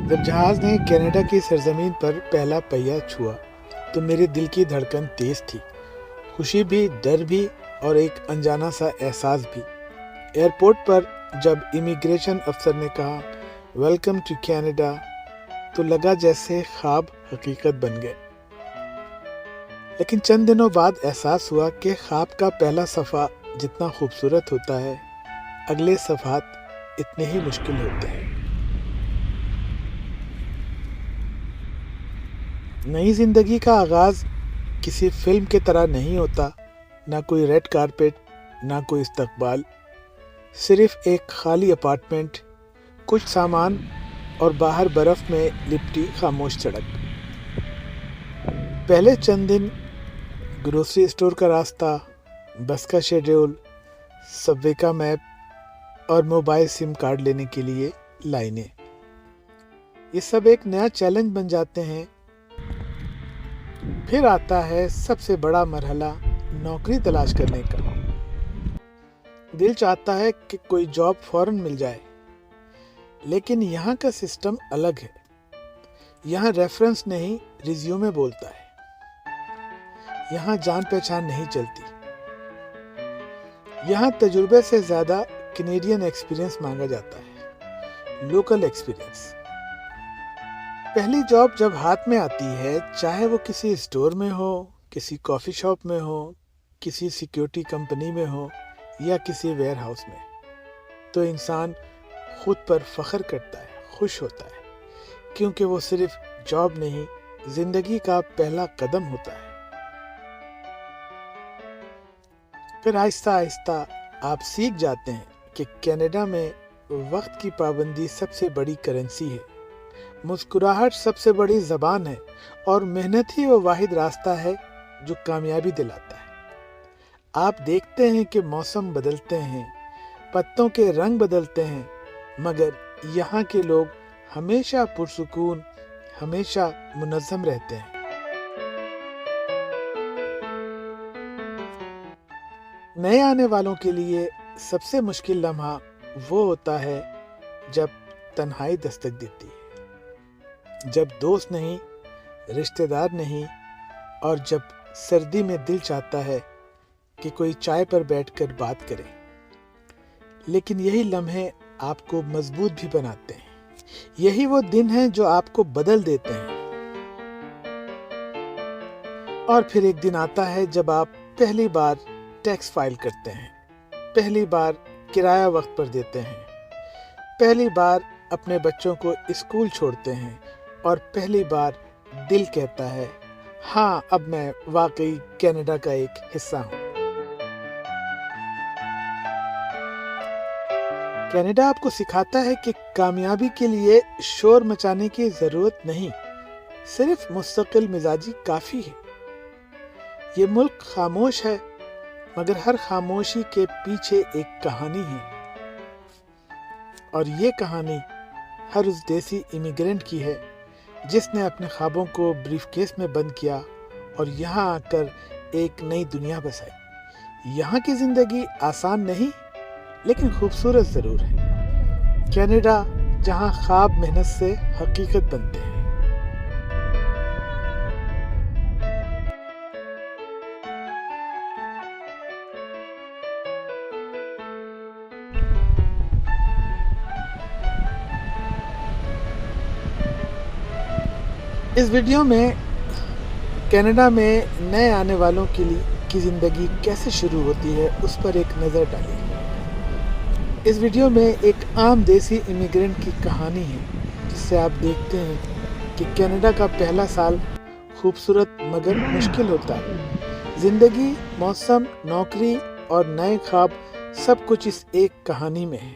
جب جہاز نے کینیڈا کی سرزمین پر پہلا پہیہ چھوا تو میرے دل کی دھڑکن تیز تھی، خوشی بھی، ڈر بھی اور ایک انجانا سا احساس بھی۔ ایئرپورٹ پر جب امیگریشن افسر نے کہا ویلکم ٹو کینیڈا تو لگا جیسے خواب حقیقت بن گئے۔ لیکن چند دنوں بعد احساس ہوا کہ خواب کا پہلا صفحہ جتنا خوبصورت ہوتا ہے، اگلے صفحات اتنے ہی مشکل ہوتے ہیں۔ نئی زندگی کا آغاز کسی فلم کی طرح نہیں ہوتا، نہ کوئی ریڈ کارپیٹ، نہ کوئی استقبال، صرف ایک خالی اپارٹمنٹ، کچھ سامان اور باہر برف میں لپٹی خاموش سڑک۔ پہلے چند دن گروسری اسٹور کا راستہ، بس کا شیڈول، سب وے کا میپ اور موبائل سم کارڈ لینے کے لیے لائنیں، یہ سب ایک نیا چیلنج بن جاتے ہیں۔ پھر آتا ہے سب سے بڑا مرحلہ، نوکری تلاش کرنے کا۔ دل چاہتا ہے کہ کوئی جاب فوراً مل جائے، لیکن یہاں کا سسٹم الگ ہے۔ یہاں ریفرنس نہیں، ریزیومے بولتا ہے۔ یہاں جان پہچان نہیں چلتی۔ یہاں تجربے سے زیادہ کینیڈین ایکسپیرینس مانگا جاتا ہے، لوکل ایکسپیرینس۔ پہلی جاب جب ہاتھ میں آتی ہے، چاہے وہ کسی اسٹور میں ہو، کسی کافی شاپ میں ہو، کسی سیکیورٹی کمپنی میں ہو یا کسی ویئر ہاؤس میں، تو انسان خود پر فخر کرتا ہے، خوش ہوتا ہے، کیونکہ وہ صرف جاب نہیں، زندگی کا پہلا قدم ہوتا ہے۔ پھر آہستہ آہستہ آپ سیکھ جاتے ہیں کہ کینیڈا میں وقت کی پابندی سب سے بڑی کرنسی ہے، مسکراہٹ سب سے بڑی زبان ہے، اور محنت ہی وہ واحد راستہ ہے جو کامیابی دلاتا ہے۔ آپ دیکھتے ہیں کہ موسم بدلتے ہیں، پتوں کے رنگ بدلتے ہیں، مگر یہاں کے لوگ ہمیشہ پرسکون، ہمیشہ منظم رہتے ہیں۔ نئے آنے والوں کے لیے سب سے مشکل لمحہ وہ ہوتا ہے جب تنہائی دستک دیتی ہے، جب دوست نہیں، رشتہ دار نہیں، اور جب سردی میں دل چاہتا ہے کہ کوئی چائے پر بیٹھ کر بات کرے۔ لیکن یہی لمحے آپ کو مضبوط بھی بناتے ہیں۔ یہی وہ دن ہیں جو آپ کو بدل دیتے ہیں۔ اور پھر ایک دن آتا ہے جب آپ پہلی بار ٹیکس فائل کرتے ہیں، پہلی بار کرایہ وقت پر دیتے ہیں، پہلی بار اپنے بچوں کو اسکول چھوڑتے ہیں، اور پہلی بار دل کہتا ہے ہاں اب میں واقعی کینیڈا کا ایک حصہ ہوں۔ کینیڈا آپ کو سکھاتا ہے کہ کامیابی کے لیے شور مچانے کی ضرورت نہیں، صرف مستقل مزاجی کافی ہے۔ یہ ملک خاموش ہے، مگر ہر خاموشی کے پیچھے ایک کہانی ہے، اور یہ کہانی ہر اس دیسی امیگرینٹ کی ہے جس نے اپنے خوابوں کو بریف کیس میں بند کیا اور یہاں آ کر ایک نئی دنیا بسائی۔ یہاں کی زندگی آسان نہیں، لیکن خوبصورت ضرور ہے۔ کینیڈا جہاں خواب محنت سے حقیقت بنتے ہیں۔ اس ویڈیو میں کینیڈا میں نئے آنے والوں کے لیے کی زندگی کیسے شروع ہوتی ہے اس پر ایک نظر ڈالیں۔ اس ویڈیو میں ایک عام دیسی امیگرینٹ کی کہانی ہے، جس سے آپ دیکھتے ہیں کہ کینیڈا کا پہلا سال خوبصورت مگر مشکل ہوتا ہے۔ زندگی، موسم، نوکری اور نئے خواب، سب کچھ اس ایک کہانی میں ہے۔